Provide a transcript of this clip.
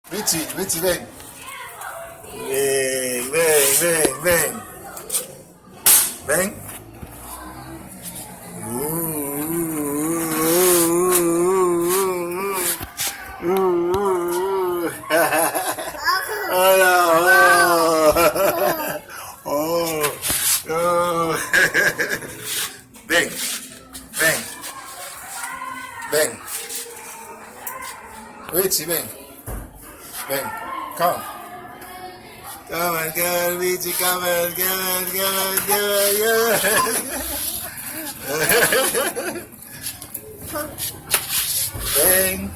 Pitit, bang. Bang. Bang. Bang. Bang. Bang. Bang. Bang. Come. Come on, Richie, come on. Bang.